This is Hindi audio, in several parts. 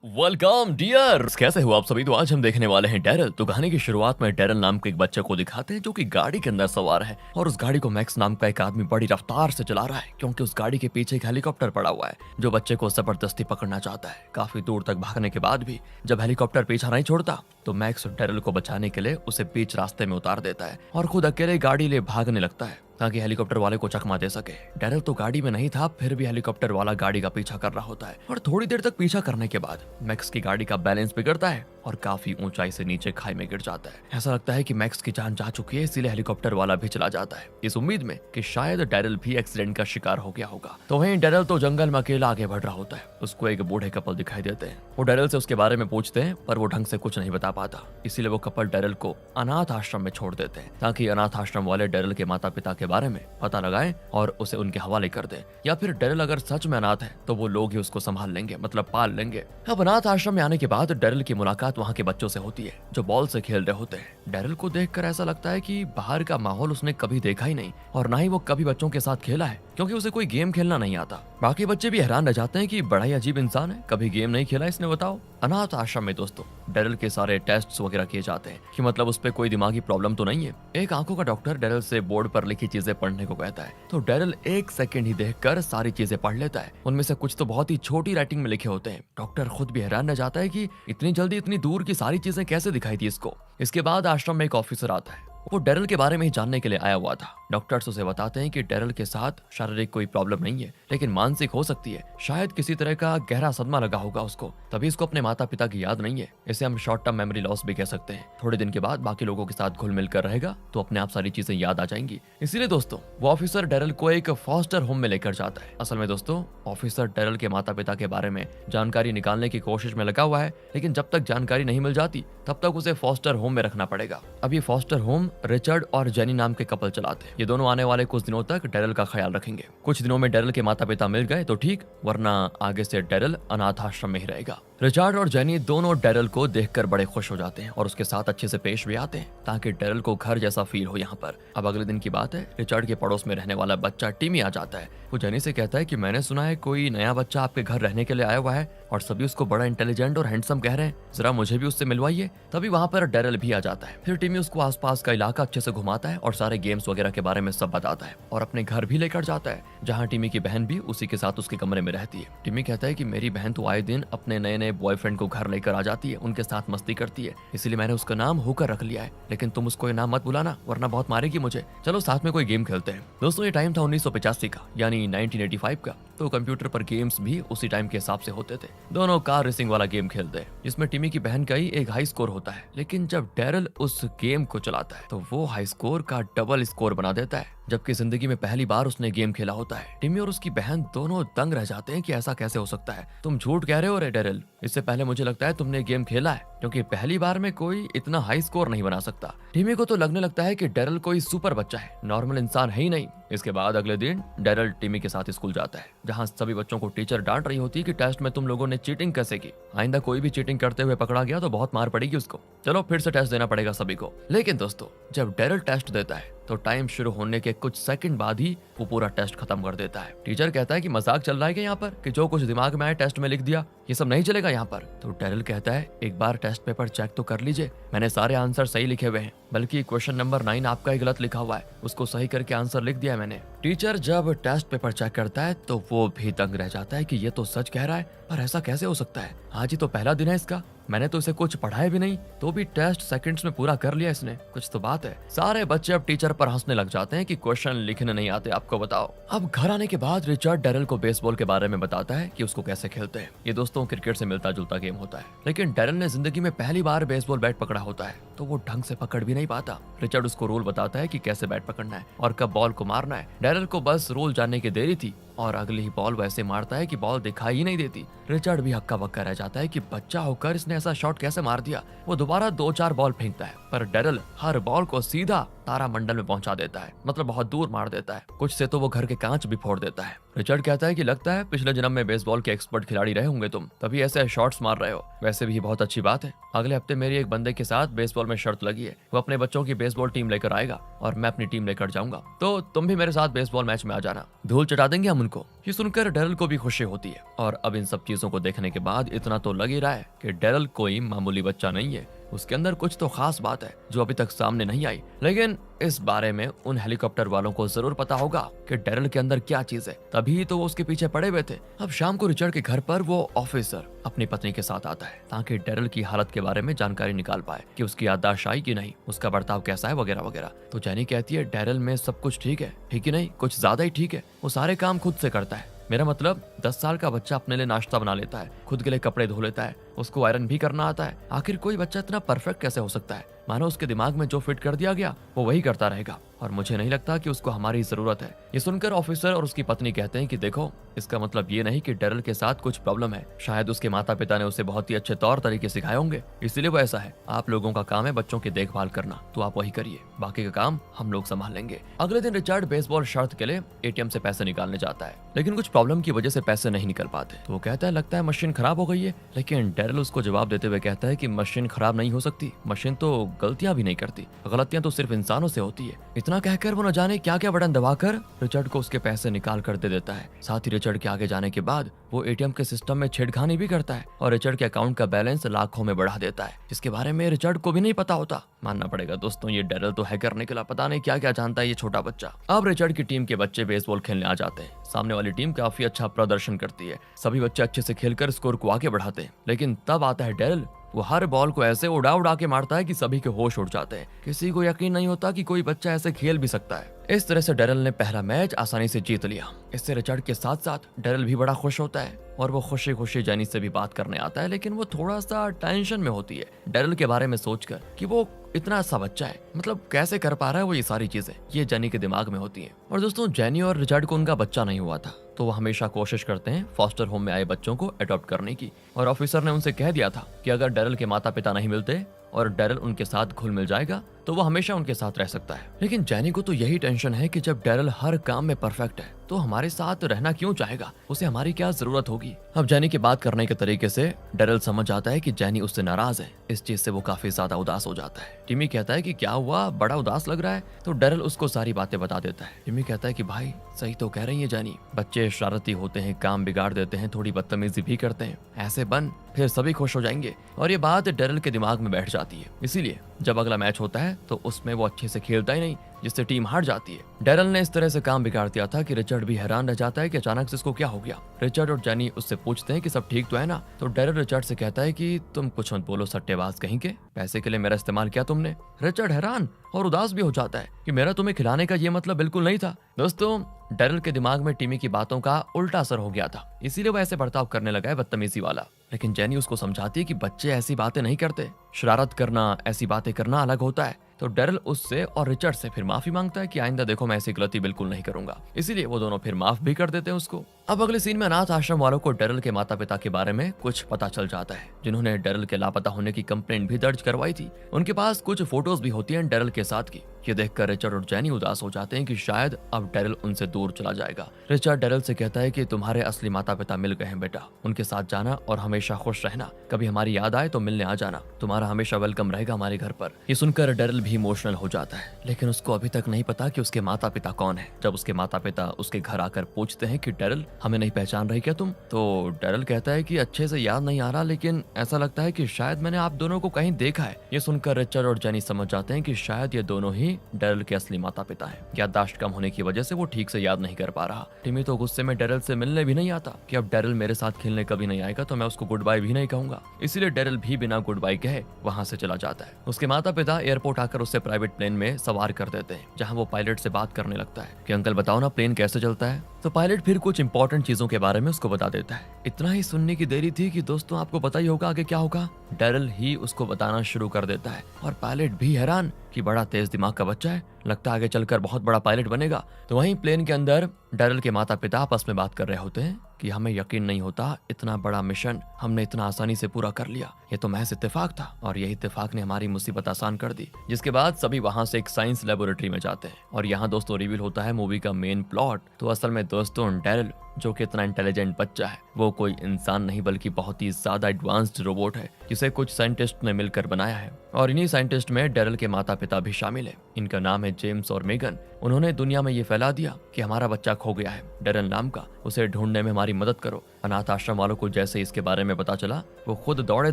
वेलकम डियर, कैसे हो आप सभी। तो आज हम देखने वाले हैं डैरल। तो कहानी की शुरुआत में डैरल नाम के एक बच्चे को दिखाते हैं जो कि गाड़ी के अंदर सवार है और उस गाड़ी को मैक्स नाम का एक आदमी बड़ी रफ्तार से चला रहा है क्योंकि उस गाड़ी के पीछे एक हेलीकॉप्टर पड़ा हुआ है जो बच्चे को जबरदस्ती पकड़ना चाहता है। काफी दूर तक भागने के बाद भी जब हेलीकॉप्टर पीछा नहीं छोड़ता तो मैक्स डैरल को बचाने के लिए उसे बीच रास्ते में उतार देता है और खुद अकेले गाड़ी ले भागने लगता है ताकि हेलीकॉप्टर वाले को चकमा दे सके। डैरल तो गाड़ी में नहीं था, फिर भी हेलीकॉप्टर वाला गाड़ी का पीछा कर रहा होता है और थोड़ी देर तक पीछा करने के बाद मैक्स की गाड़ी का बैलेंस बिगड़ता है और काफी ऊंचाई से नीचे खाई में गिर जाता है। ऐसा लगता है कि मैक्स की जान जा चुकी है, इसीलिए हेलीकॉप्टर वाला भी चला जाता है इस उम्मीद में कि शायद डैरल भी एक्सीडेंट का शिकार हो गया होगा। तो वहीं डैरल तो जंगल में अकेला आगे बढ़ रहा होता है। उसको एक बूढ़े कपल दिखाई देते हैं। वो डैरल से उसके बारे में पूछते हैं पर वो ढंग से कुछ नहीं बता पाता, इसीलिए वो कपल डैरल को अनाथ आश्रम में छोड़ देते हैं ताकि अनाथ आश्रम वाले डैरल के माता पिता के बारे में पता लगाएं और उसे उनके हवाले कर दे, या फिर डैरल अगर सच में अनाथ है तो वो लोग ही उसको संभाल लेंगे, मतलब पाल लेंगे। अब अनाथ आश्रम में आने के बाद डैरल की मुलाकात वहाँ के बच्चों से होती है जो बॉल से खेल रहे होते हैं। डैरल को देखकर ऐसा लगता है कि बाहर का माहौल उसने कभी देखा ही नहीं और ना ही वो कभी बच्चों के साथ खेला है क्योंकि उसे कोई गेम खेलना नहीं आता। बाकी बच्चे भी हैरान रह जाते हैं कि बड़ा ही अजीब इंसान है, कभी गेम नहीं खेला इसने, बताओ। अनाथ आश्रम में दोस्तों डैरल के सारे टेस्ट वगैरह किए जाते हैं कि मतलब उस पर कोई दिमागी प्रॉब्लम तो नहीं है। एक आंखों का डॉक्टर डैरल से बोर्ड पर लिखी चीजें पढ़ने को कहता है तो डैरल एक सेकंड ही देखकर सारी चीजें पढ़ लेता है। उनमें से कुछ तो बहुत ही छोटी राइटिंग में लिखे होते हैं। डॉक्टर खुद भी हैरान रह जाता है कि इतनी जल्दी इतनी दूर की सारी चीजें कैसे दिखाई थी इसको। इसके बाद आश्रम में एक ऑफिसर आता है। वो डैरल के बारे में ही जानने के लिए आया हुआ था। डॉक्टर्स उसे बताते हैं कि डैरल के साथ शारीरिक कोई प्रॉब्लम नहीं है लेकिन मानसिक हो सकती है। शायद किसी तरह का गहरा सदमा लगा होगा उसको, तभी इसको अपने माता पिता की याद नहीं है। इसे हम शॉर्ट टर्म मेमोरी लॉस भी कह सकते हैं। थोड़े दिन के बाद बाकी लोगों के साथ घुल मिल कर रहेगा तो अपने आप सारी चीजें याद आ जाएंगी। इसीलिए दोस्तों वो ऑफिसर डैरल को एक फॉस्टर होम में लेकर जाता है। असल में दोस्तों ऑफिसर डैरल के माता पिता के बारे में जानकारी निकालने की कोशिश में लगा हुआ है, लेकिन जब तक जानकारी नहीं मिल जाती तब तक उसे फॉस्टर होम में रखना पड़ेगा। अब ये फॉस्टर होम रिचर्ड और जेनी नाम के कपल चलाते हैं। ये दोनों आने वाले कुछ दिनों तक डैरल का ख्याल रखेंगे। कुछ दिनों में डैरल के माता पिता मिल गए तो ठीक, वरना आगे से डैरल अनाथ आश्रम में ही रहेगा। रिचर्ड और जेनी दोनों डैरल को देखकर बड़े खुश हो जाते हैं और उसके साथ अच्छे से पेश भी आते हैं ताकि डैरल को घर जैसा फील हो यहाँ पर। अब अगले दिन की बात है, रिचर्ड के पड़ोस में रहने वाला बच्चा टिमी आ जाता है। वो जेनी से कहता है कि मैंने सुना है कोई नया बच्चा आपके घर रहने के लिए आया हुआ है और सभी उसको बड़ा इंटेलिजेंट और हैंडसम कह रहे हैं, जरा मुझे भी उससे मिलवाइए। तभी वहाँ पर डैरल भी आ जाता है। फिर टिमी उसको आसपास का इलाका अच्छे से घुमाता है और सारे गेम्स वगैरह के बारे में सब बताता है और अपने घर भी लेकर जाता है जहाँ टिमी की बहन भी उसी के साथ उसके कमरे में रहती है। टिमी कहता है कि मेरी बहन तो आए दिन अपने नए नए बॉयफ्रेंड को घर लेकर आ जाती है, उनके साथ मस्ती करती है, इसलिए मैंने उसका नाम होकर रख लिया है, लेकिन तुम उसको ये नाम मत बुलाना वरना बहुत मारेगी मुझे। चलो साथ में कोई गेम खेलते हैं। दोस्तों ये टाइम था 1985 का, यानी 1985 का, तो कंप्यूटर पर गेम्स भी उसी टाइम के हिसाब से होते थे। दोनों कार रेसिंग वाला गेम खेलते हैं जिसमें टिमी की बहन का ही एक हाई स्कोर होता है, लेकिन जब डैरल उस गेम को चलाता है तो वो हाई स्कोर का डबल स्कोर बना देता है, जबकि जिंदगी में पहली बार उसने गेम खेला होता है। टिमी और उसकी बहन दोनों दंग रह जाते हैं कि ऐसा कैसे हो सकता है, तुम झूठ कह रहे हो रे डैरल, इससे पहले मुझे लगता है तुमने गेम खेला है क्योंकि पहली बार में कोई इतना हाई स्कोर नहीं बना सकता। टिमी को तो लगने लगता है कि डैरल कोई सुपर बच्चा है, नॉर्मल इंसान है ही नहीं। इसके बाद अगले दिन डैरल टिमी के साथ स्कूल जाता है जहाँ सभी बच्चों को टीचर डांट रही होती है कि टेस्ट में तुम लोगों ने चीटिंग कैसे की, आइंदा कोई भी चीटिंग करते हुए पकड़ा गया तो बहुत मार पड़ेगी उसको, चलो फिर से टेस्ट देना पड़ेगा सभी को। लेकिन दोस्तों जब डैरल टेस्ट देता है तो टाइम शुरू होने के कुछ सेकंड बाद ही वो पूरा टेस्ट खत्म कर देता है। टीचर कहता है कि मजाक चल रहा है कि यहाँ पर कि जो कुछ दिमाग में आए टेस्ट में लिख दिया, ये सब नहीं चलेगा यहाँ पर। तो डैरल कहता है एक बार टेस्ट पेपर चेक तो कर लीजिए, मैंने सारे आंसर सही लिखे हुए हैं, बल्कि क्वेश्चन नंबर 9 आपका ही गलत लिखा हुआ है, उसको सही करके आंसर लिख दिया है मैंने। टीचर जब टेस्ट पेपर चेक करता है तो वो भी दंग रह जाता है कि ये तो सच कह रहा है, पर ऐसा कैसे हो सकता है, आज ही तो पहला दिन है इसका, मैंने तो इसे कुछ पढ़ाया भी नहीं तो भी टेस्ट सेकंड्स में पूरा कर लिया इसने, कुछ तो बात है। सारे बच्चे अब टीचर पर हंसने लग जाते हैं कि क्वेश्चन लिखने नहीं आते आपको, बताओ। अब घर आने के बाद रिचर्ड डैरल को बेसबॉल के बारे में बताता है कि उसको कैसे खेलते हैं। ये दोस्तों क्रिकेट से मिलता जुलता गेम होता है, लेकिन डैरल ने जिंदगी में पहली बार बेसबॉल बैट पकड़ा होता है तो वो ढंग से पकड़ भी नहीं पाता। रिचर्ड उसको रूल बताता है कि कैसे बैट पकड़ना है और कब बॉल को मारना है। डैरल को बस रूल जानने की देरी थी और अगली ही बॉल वैसे मारता है कि बॉल दिखाई ही नहीं देती। रिचर्ड भी हक्का बक्का रह जाता है कि बच्चा होकर इसने ऐसा शॉट कैसे मार दिया। वो दोबारा 2-4 बॉल फेंकता है पर डैरल हर बॉल को सीधा तारामंडल में पहुंचा देता है, मतलब बहुत दूर मार देता है। कुछ से तो वो घर के कांच भी फोड़ देता है। रिचर्ड कहता है कि लगता है पिछले जन्म में बेसबॉल के एक्सपर्ट खिलाड़ी रहे होंगे तुम, तभी ऐसे शॉट्स मार रहे हो। वैसे भी बहुत अच्छी बात है, अगले हफ्ते मेरी एक बंदे के साथ बेसबॉल में शर्त लगी है, वो अपने बच्चों की बेसबॉल टीम लेकर आएगा और मैं अपनी टीम लेकर जाऊंगा, तो तुम भी मेरे साथ बेसबॉल मैच में आ जाना, धूल चटा देंगे हम को। ये सुनकर डेरल को भी खुशी होती है और अब इन सब चीजों को देखने के बाद इतना तो लग ही रहा है कि डेरल कोई मामूली बच्चा नहीं है, उसके अंदर कुछ तो खास बात है जो अभी तक सामने नहीं आई। लेकिन इस बारे में उन हेलीकॉप्टर वालों को जरूर पता होगा कि डेरल के अंदर क्या चीज है, तभी तो वो उसके पीछे पड़े हुए थे। अब शाम को रिचर्ड के घर पर वो ऑफिसर अपनी पत्नी के साथ आता है ताकि डेरल की हालत के बारे में जानकारी निकाल पाए कि उसकी याददाश्त आई कि नहीं, उसका बर्ताव कैसा है वगैरह वगैरह। तो जेनी कहती है डेरल में सब कुछ ठीक है, ठीक ही नहीं कुछ ज्यादा ही ठीक है, वो सारे काम खुद से करता है। मेरा मतलब 10 साल का बच्चा अपने लिए नाश्ता बना लेता है, खुद के लिए कपड़े धो लेता है, उसको आयरन भी करना आता है। आखिर कोई बच्चा इतना परफेक्ट कैसे हो सकता है? मानो उसके दिमाग में जो फिट कर दिया गया वो वही करता रहेगा और मुझे नहीं लगता कि उसको हमारी जरूरत है। ये सुनकर ऑफिसर और उसकी पत्नी कहते हैं कि देखो, इसका मतलब ये नहीं कि डेरल के साथ कुछ प्रॉब्लम है, शायद उसके माता पिता ने उसे बहुत ही अच्छे तौर तरीके सिखाए होंगे, इसीलिए वो ऐसा है। आप लोगों का काम है बच्चों की देखभाल करना, तो आप वही करिए, बाकी का काम हम लोग संभाल लेंगे। अगले दिन रिचर्ड बेसबॉल शर्त के लिए एटीएम से पैसे निकालने जाता है, लेकिन कुछ प्रॉब्लम की वजह से पैसे नहीं निकल पाते। तो वो कहता है लगता है मशीन खराब हो गई है, लेकिन डेरल उसको जवाब देते हुए कहता है कि मशीन खराब नहीं हो सकती, मशीन तो गलतियां भी नहीं करती, गलतियां तो सिर्फ इंसानों से होती है। इतना कहकर वो न जाने क्या क्या बटन दबाकर रिचर्ड को उसके पैसे निकाल कर दे देता है। साथ ही रिचर्ड के आगे जाने के बाद वो एटीएम के सिस्टम में छेड़खानी भी करता है और रिचर्ड के अकाउंट का बैलेंस लाखों में बढ़ा देता है, जिसके बारे में रिचर्ड को भी नहीं पता होता। मानना पड़ेगा दोस्तों, ये डेरल तो हैकर निकला, पता नहीं क्या क्या जानता है ये छोटा बच्चा। अब रिचर्ड की टीम के बच्चे बेसबॉल खेलने आ जाते हैं। सामने वाली टीम काफी अच्छा प्रदर्शन करती है, सभी बच्चे अच्छे से खेलकर स्कोर को आगे बढ़ाते हैं। लेकिन तब आता है डेरल, वो हर बॉल को ऐसे उड़ा उड़ा के मारता है कि सभी के होश उड़ जाते हैं। किसी को यकीन नहीं होता कि कोई बच्चा ऐसे खेल भी सकता है। इस तरह से डेरल ने पहला मैच आसानी से जीत लिया। इससे रिचर्ड के साथ साथ डेरल भी बड़ा खुश होता है और वो खुशी खुशी जेनी से भी बात करने आता है, लेकिन वो थोड़ा सा टेंशन में होती है डेरल के बारे में सोचकर कि वो इतना सा बच्चा है, मतलब कैसे कर पा रहा है वो ये सारी चीजें, ये जेनी के दिमाग में होती है। और दोस्तों, जेनी और रिचर्ड को उनका बच्चा नहीं हुआ था, तो वो हमेशा कोशिश करते हैं फॉस्टर होम में आए बच्चों को अडॉप्ट करने की। और ऑफिसर ने उनसे कह दिया था कि अगर डेरल के माता पिता नहीं मिलते और डेरल उनके साथ घुल मिल जाएगा तो वो हमेशा उनके साथ रह सकता है। लेकिन जेनी को तो यही टेंशन है कि जब डेरल हर काम में परफेक्ट है तो हमारे साथ रहना क्यों चाहेगा, उसे हमारी क्या जरूरत होगी। अब जेनी की बात करने के तरीके से डेरल समझ जाता है कि जेनी उससे नाराज है। इस चीज से वो काफी ज्यादा उदास हो जाता है। टिमी कहता है कि क्या हुआ, बड़ा उदास लग रहा है। तो डेरल उसको सारी बातें बता देता है। टिमी कहता है कि भाई सही तो कह रही है जेनी, बच्चे शरारती होते हैं, काम बिगाड़ देते हैं, थोड़ी बदतमीजी भी करते हैं, ऐसे बन फिर सभी खुश हो जाएंगे। और ये बात डेरल के दिमाग में बैठ जाती है, इसीलिए जब अगला मैच होता है तो उसमें वो अच्छे से खेलता ही नहीं, जिससे टीम हार जाती है। डेरल ने इस तरह से काम बिगाड़ दिया था कि रिचर्ड भी हैरान रह जाता है कि अचानक से इसको क्या हो गया। रिचर्ड और जेनी उससे पूछते हैं कि सब ठीक तो है ना। तो डेरल रिचर्ड से कहता है कि तुम कुछ मत बोलो सट्टेबाज कहीं के, पैसे के लिए मेरा इस्तेमाल किया तुमने। रिचर्ड हैरान और उदास भी हो जाता है कि मेरा तुम्हें खिलाने का ये मतलब बिल्कुल नहीं था। दोस्तों, डेरल के दिमाग में टिमी की बातों का उल्टा असर हो गया था, इसीलिए वो ऐसे बर्ताव करने लगा है बदतमीजी वाला। लेकिन जेनी उसको समझाती है कि बच्चे ऐसी बातें नहीं करते, शरारत करना, ऐसी बातें करना अलग होता है। तो डेरल उससे और रिचर्ड से फिर माफी मांगता है कि आइंदा देखो मैं ऐसी गलती बिल्कुल नहीं करूंगा। इसीलिए वो दोनों फिर माफ भी कर देते हैं उसको। अब अगले सीन में अनाथ आश्रम वालों को डेरल के माता पिता के बारे में कुछ पता चल जाता है, जिन्होंने डेरल के लापता होने की कंप्लेंट भी दर्ज करवाई थी। उनके पास कुछ फोटोज भी होती हैं डेरल के साथ की। ये देखकर रिचर्ड और जेनी उदास हो जाते हैं कि शायद अब डेरल उनसे दूर चला जाएगा। रिचर्ड डेरल से कहता है कि तुम्हारे असली माता पिता मिल गए हैं बेटा, उनके साथ जाना और हमेशा खुश रहना, कभी हमारी याद आए तो मिलने आ जाना, तुम्हारा हमेशा वेलकम रहेगा हमारे घर पर। ये सुनकर डेरल भी इमोशनल हो जाता है, लेकिन उसको अभी तक नहीं पता कि उसके माता पिता कौन है। जब उसके माता पिता उसके घर आकर पूछते हैं कि डेरल हमें नहीं पहचान रही क्या तुम, तो डेरल कहता है कि अच्छे से याद नहीं आ रहा, लेकिन ऐसा लगता है कि शायद मैंने आप दोनों को कहीं देखा है। ये सुनकर रिचर्ड और जेनी समझ जाते हैं कि शायद ये दोनों ही डेरल के असली माता पिता हैं। याददाश्त कम होने की वजह से वो ठीक से याद नहीं कर पा रहा। टिमी तो गुस्से में डेरल से मिलने भी नहीं आता कि अब डेरल मेरे साथ खेलने कभी नहीं आएगा तो मैं उसको गुड बाय भी नहीं कहूंगा। इसीलिए डेरल भी बिना गुड बाय कहे वहां से चला जाता है। उसके माता पिता एयरपोर्ट आकर उससे प्राइवेट प्लेन में सवार कर देते हैं, जहां वो पायलट से बात करने लगता है कि अंकल बताओ ना प्लेन कैसे चलता है। तो पायलट फिर कुछ इंपॉर्टेंट चीजों के बारे में उसको बता देता है। इतना ही सुनने की देरी थी कि दोस्तों आपको पता ही होगा आगे क्या होगा। डेरल ही उसको बताना शुरू कर देता है और पायलट भी हैरान कि बड़ा तेज दिमाग का बच्चा है, लगता है आगे चलकर बहुत बड़ा पायलट बनेगा। तो वहीं प्लेन के अंदर डेरल के माता पिता आपस में बात कर रहे होते हैं कि हमें यकीन नहीं होता इतना बड़ा मिशन हमने इतना आसानी से पूरा कर लिया, ये तो महज इत्तेफाक था और यही इत्तेफाक ने हमारी मुसीबत आसान कर दी। जिसके बाद सभी वहां से एक साइंस लेबोरेटरी में जाते हैं और यहाँ दोस्तों रिवील होता है मूवी का मेन प्लॉट। तो असल में दोस्तों डेरल जो कि इतना इंटेलिजेंट बच्चा है वो कोई इंसान नहीं बल्कि बहुत ही ज्यादा एडवांस्ड रोबोट है, जिसे कुछ साइंटिस्ट ने मिलकर बनाया है। और इन्हीं साइंटिस्ट में डेरल के माता पिता भी शामिल है। इनका नाम है जेम्स और मेगन। उन्होंने दुनिया में ये फैला दिया कि हमारा बच्चा खो गया है, डेरल नाम का, उसे ढूंढने में हमारी मदद करो। अनाथ आश्रम वालों को जैसे इसके बारे में पता चला, वो खुद दौड़े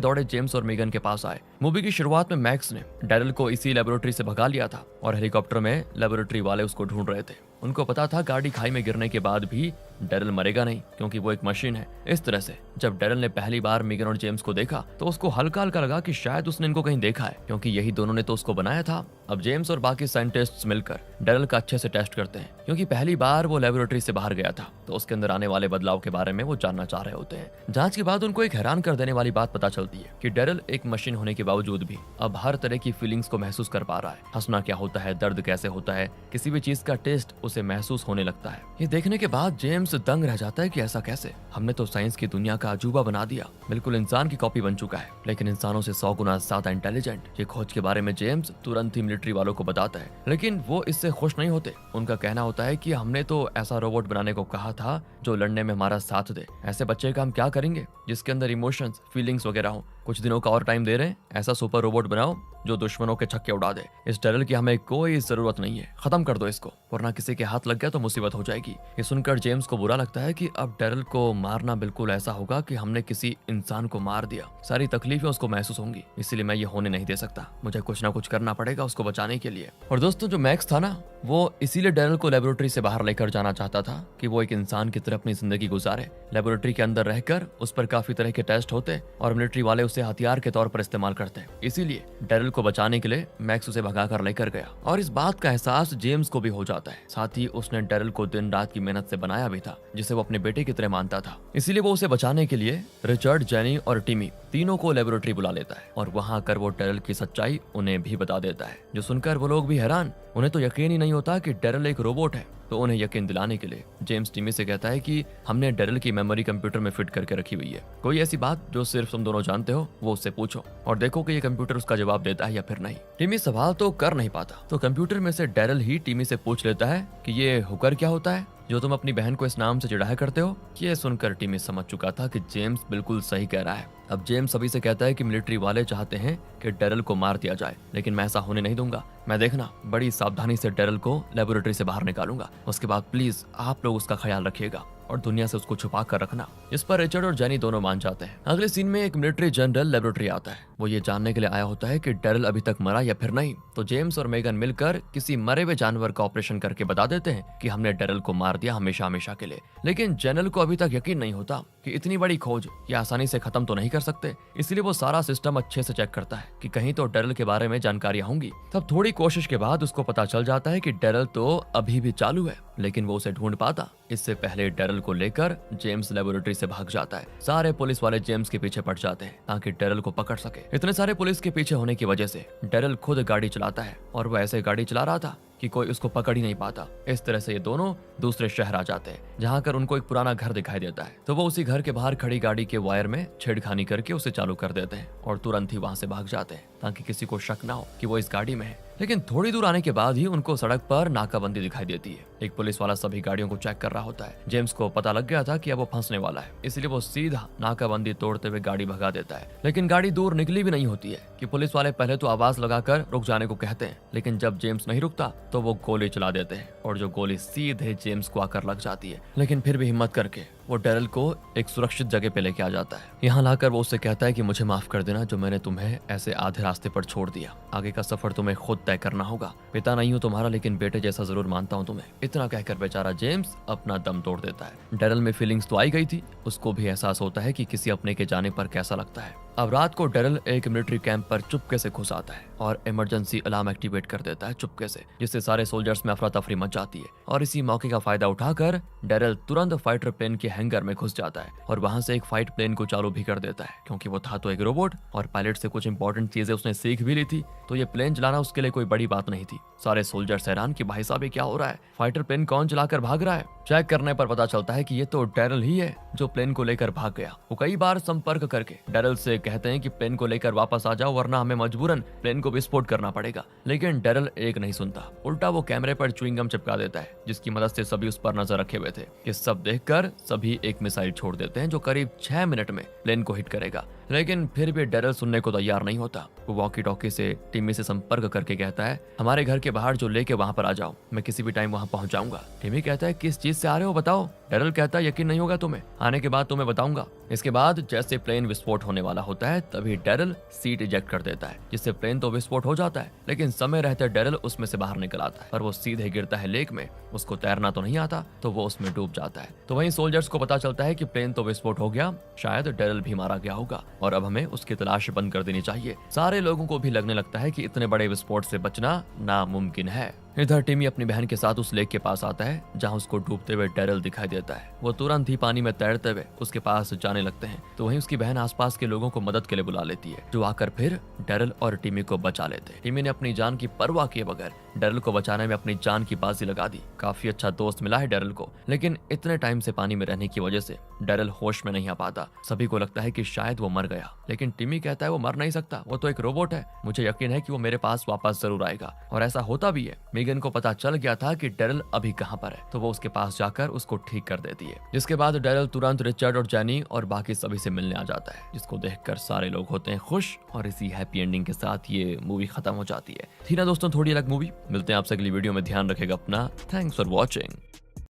दौड़े जेम्स और मेगन के पास आए। मूवी की शुरुआत में मैक्स ने डेरल को इसी लेबोरेटरी से भगा लिया था और हेलीकॉप्टर में लेबोरेटरी वाले उसको ढूंढ रहे थे। उनको पता था गाड़ी खाई में गिरने के बाद भी डेरल मरेगा नहीं, क्योंकि वो एक मशीन है। इस तरह से जब डेरल ने पहली बार मेगन और जेम्स को देखा तो उसको हल्का हल्का लगा कि शायद उसने इनको कहीं देखा है, क्योंकि यही दोनों ने तो उसको बनाया था। अब जेम्स और बाकी साइंटिस्ट्स मिलकर डेरल का अच्छे से टेस्ट करते हैं, क्योंकि पहली बार वो लेबोरेटरी से बाहर गया था तो उसके अंदर आने वाले बदलाव के बारे में वो जानना चाह रहे होते हैं। जांच के बाद उनको एक हैरान कर देने वाली बात पता चलती है कि डेरल एक मशीन होने के बावजूद भी अब हर तरह की फीलिंग्स को महसूस कर पा रहा है। हंसना क्या होता है, दर्द कैसे होता है, किसी भी चीज का टेस्ट उसे महसूस होने लगता है। ये देखने के बाद जेम्स दंग रह जाता है कि ऐसा कैसे, हमने तो साइंस की दुनिया का अजूबा बना दिया, बिल्कुल इंसान की कॉपी बन चुका है, लेकिन इंसानों से 100 गुना ज्यादा इंटेलिजेंट। ये खोज के बारे में जेम्स तुरंत ही मिलिट्री वालों को बताता है, लेकिन वो इससे खुश नहीं होते। उनका कहना होता है कि हमने तो ऐसा रोबोट बनाने को कहा था जो लड़ने में हमारा साथ दे, ऐसे बच्चे का हम क्या करेंगे जिसके अंदर इमोशंस, फीलिंग्स वगैरह हो। कुछ दिनों का और टाइम दे रहे हैं, ऐसा सुपर रोबोट बनाओ जो दुश्मनों के छक्के उड़ा दे। इस डेरल की हमें कोई जरूरत नहीं है, खत्म कर दो इसको, वरना किसी के हाथ लग गया तो मुसीबत हो जाएगी। ये सुनकर जेम्स को बुरा लगता है कि अब डेरल को मारना बिल्कुल ऐसा होगा कि हमने किसी इंसान को मार दिया, सारी तकलीफें उसको महसूस होंगी, इसलिए मैं ये होने नहीं दे सकता, मुझे कुछ ना कुछ करना पड़ेगा उसको बचाने के लिए। और दोस्तों, जो मैक्स था ना, वो इसीलिए डेरल को लेबोरेटरी से बाहर लेकर जाना चाहता था कि वो एक इंसान की तरह अपनी जिंदगी गुजारे। लेबोरेटरी के अंदर रहकर उस पर काफी तरह के टेस्ट होते और मिलिट्री वाले उसे हथियार के तौर पर इस्तेमाल करते, इसीलिए डेरल को बचाने के लिए मैक्स उसे भगाकर लेकर गया। और इस बात का एहसास जेम्स को भी हो जाता है, साथ ही उसने डेरल को दिन रात की मेहनत से बनाया भी था, जिसे वो अपने बेटे की तरह मानता था। इसीलिए वो उसे बचाने के लिए रिचर्ड, जेनी और टिमी तीनों को लेबोरेटरी बुला लेता है और वहां आकर वो डेरल की सच्चाई उन्हें भी बता देता है, जो सुनकर वो लोग भी हैरान। उन्हें तो यकीन ही नहीं होता कि डेरल एक रोबोट है। तो उन्हें यकीन दिलाने के लिए जेम्स टिमी से कहता है कि हमने डेरल की मेमोरी कंप्यूटर में फिट करके रखी हुई है, कोई ऐसी बात जो सिर्फ तुम दोनों जानते हो वो उससे पूछो और देखो कि ये कंप्यूटर उसका जवाब देता है या फिर नहीं। टिमी सवाल तो कर नहीं पाता, तो कंप्यूटर में से डेरल ही टिमी से पूछ लेता है कि ये हुकर क्या होता है जो तुम अपनी बहन को इस नाम से चिढ़ाया करते हो। ये सुनकर टिमी समझ चुका था कि जेम्स बिल्कुल सही कह रहा है। अब जेम्स सभी से कहता है कि मिलिट्री वाले चाहते हैं कि डेरल को मार दिया जाए, लेकिन मैं ऐसा होने नहीं दूंगा। मैं देखना बड़ी सावधानी से डेरल को लेबोरेटरी से बाहर निकालूंगा, उसके बाद प्लीज आप लोग उसका ख्याल रखिएगा और दुनिया से उसको छुपा कर रखना। इस पर रिचर्ड और जेनी दोनों मान जाते हैं। अगले सीन में एक मिलिट्री जनरल लेबोरेटरी आता है। वो ये जानने के लिए आया होता है कि डेरल अभी तक मरा या फिर नहीं। तो जेम्स और मेगन मिलकर किसी मरे हुए जानवर का ऑपरेशन करके बता देते हैं कि हमने डेरल को मार दिया हमेशा हमेशा के लिए। लेकिन जनरल को अभी तक यकीन नहीं होता कि इतनी बड़ी खोज ये आसानी से खत्म तो नहीं कर सकते, इसलिए वो सारा सिस्टम अच्छे से चेक करता है कि कहीं तो डेरल के बारे में जानकारियां होंगी। तब थोड़ी कोशिश के बाद उसको पता चल जाता है कि डेरल तो अभी भी चालू है, लेकिन वो उसे ढूंढ पाता। इससे पहले डेरल को लेकर जेम्स लेबोरेटरी से भाग जाता है। सारे पुलिस वाले जेम्स के पीछे पड़ जाते हैं ताकि डेरल को पकड़ सके। इतने सारे पुलिस के पीछे होने की वजह से डेरल खुद गाड़ी चलाता है और वो ऐसे गाड़ी चला रहा था कि कोई उसको पकड़ ही नहीं पाता। इस तरह से ये दोनों दूसरे शहर आ जाते हैं, जहाँ कर उनको एक पुराना घर दिखाई देता है। तो वो उसी घर के बाहर खड़ी गाड़ी के वायर में छेड़खानी करके उसे चालू कर देते हैं और तुरंत ही वहां से भाग जाते हैं ताकि किसी को शक ना हो कि वो इस गाड़ी में है। लेकिन थोड़ी दूर आने के बाद ही उनको सड़क पर नाकाबंदी दिखाई देती है। एक पुलिस वाला सभी गाड़ियों को चेक कर रहा होता है। जेम्स को पता लग गया था कि अब वो फंसने वाला है, इसलिए वो सीधा नाकाबंदी तोड़ते हुए गाड़ी भगा देता है। लेकिन गाड़ी दूर निकली भी नहीं होती है कि पुलिस वाले पहले तो आवाज लगाकर रुक जाने को कहते हैं, लेकिन जब जेम्स नहीं रुकता तो वो गोली चला देते हैं और जो गोली सीधे जेम्स को आकर लग जाती है। लेकिन फिर भी हिम्मत करके वो डेरल को एक सुरक्षित जगह पे लेके आ जाता है। यहाँ लाकर वो उससे कहता है कि मुझे माफ कर देना जो मैंने तुम्हें ऐसे आधे रास्ते पर छोड़ दिया, आगे का सफर तुम्हें खुद तय करना होगा। पिता नहीं हूँ तुम्हारा, लेकिन बेटे जैसा जरूर मानता हूँ तुम्हें। इतना कहकर बेचारा जेम्स अपना दम तोड़ देता है। डेरल में फीलिंग्स तो आई गई थी, उसको भी एहसास होता है कि किसी अपने के जाने पर कैसा लगता है। अब रात को डेरल एक मिलिट्री कैंप पर चुपके से घुस आता है और इमरजेंसी अलार्म एक्टिवेट कर देता है चुपके से, जिससे सारे सोल्जर्स में अफरा तफरी मच जाती है। और इसी मौके का फायदा उठाकर डेरल तुरंत फाइटर प्लेन के हैंगर में घुस जाता है और वहां से एक फाइट प्लेन को चालू भी कर देता है, क्योंकि वो था तो एक रोबोट और पायलट से कुछ इंपॉर्टेंट चीजें उसने सीख भी ली थी। तो ये प्लेन चलाना उसके लिए कोई बड़ी बात नहीं थी। सारे सोल्जर्स हैरान कि भाई साहब ये क्या हो रहा है, फाइटर प्लेन कौन चलाकर भाग रहा है। चेक करने पर पता चलता है कि ये तो डेरल ही है जो प्लेन को लेकर भाग गया। वो कई बार संपर्क करके डेरल से कहते हैं कि प्लेन को लेकर वापस आ जाओ, वरना हमें मजबूरन प्लेन को विस्फोट करना पड़ेगा। लेकिन डेरल एक नहीं सुनता, उल्टा वो कैमरे पर च्युइंगम चिपका देता है, जिसकी मदद से सभी उस पर नजर रखे हुए थे। ये सब देखकर सभी एक मिसाइल छोड़ देते हैं जो करीब 6 मिनट में प्लेन को हिट करेगा। लेकिन फिर भी डेरल सुनने को तैयार नहीं होता। वो वॉकी टॉकी से टिमी से संपर्क करके कहता है, हमारे घर के बाहर जो लेके वहां पर आ जाओ, मैं किसी भी टाइम वहां पहुंच जाऊंगा। टिमी कहता है, किस चीज से आ रहे हो बताओ। डेरल कहता है, यकीन नहीं होगा तुम्हें, आने के बाद तुम्हें बताऊंगा। इसके बाद जैसे प्लेन विस्फोट होने वाला होता है तभी डेरल सीट इजेक्ट कर देता है, जिससे प्लेन तो विस्फोट हो जाता है, लेकिन समय रहते डेरल उसमें से बाहर निकल आता है और वो सीधे गिरता है लेक में। उसको तैरना तो नहीं आता तो वो उसमें डूब जाता है। तो वहीं सोल्जर्स को पता चलता है कि प्लेन तो विस्फोट हो गया, शायद डेरल भी मारा गया होगा और अब हमें उसकी तलाश बंद कर देनी चाहिए। सारे लोगों को भी लगने लगता है कि इतने बड़े विस्फोट से बचना नामुमकिन है। इधर टिमी अपनी बहन के साथ उस लेक के पास आता है जहां उसको डूबते हुए डेरल दिखाई देता है। वो तुरंत ही पानी में तैरते हुए उसके पास जाने लगते हैं, तो वहीं उसकी बहन आसपास के लोगों को मदद के लिए बुला लेती है, जो आकर फिर डेरल और टिमी को बचा लेते हैं। टिमी ने अपनी जान की परवाह किए बगैर डेरल को बचाने में अपनी जान की बाजी लगा दी। काफी अच्छा दोस्त मिला है डेरल को, लेकिन इतने टाइम से पानी में रहने की वजह से डेरल होश में नहीं आ पाता। सभी को लगता है कि शायद वो मर गया, लेकिन टिमी कहता है वो मर नहीं सकता, वो तो एक रोबोट है, मुझे यकीन है कि वो मेरे पास वापस जरूर आएगा। और ऐसा होता भी है। मीगन को पता चल गया था कि डेरल अभी कहां पर है, तो वो उसके पास जाकर उसको ठीक कर देती है। जिसके बाद डेरल तुरंत रिचर्ड और जैनी और बाकी सभी से मिलने आ जाता है, जिसको देखकर सारे लोग होते हैं खुश और इसी हैप्पी एंडिंग के साथ ये मूवी खत्म हो जाती है। थी ना दोस्तों थोड़ी अलग मूवी। मिलते हैं आपसे अगली वीडियो में, ध्यान रखेगा अपना। Thanks for watching.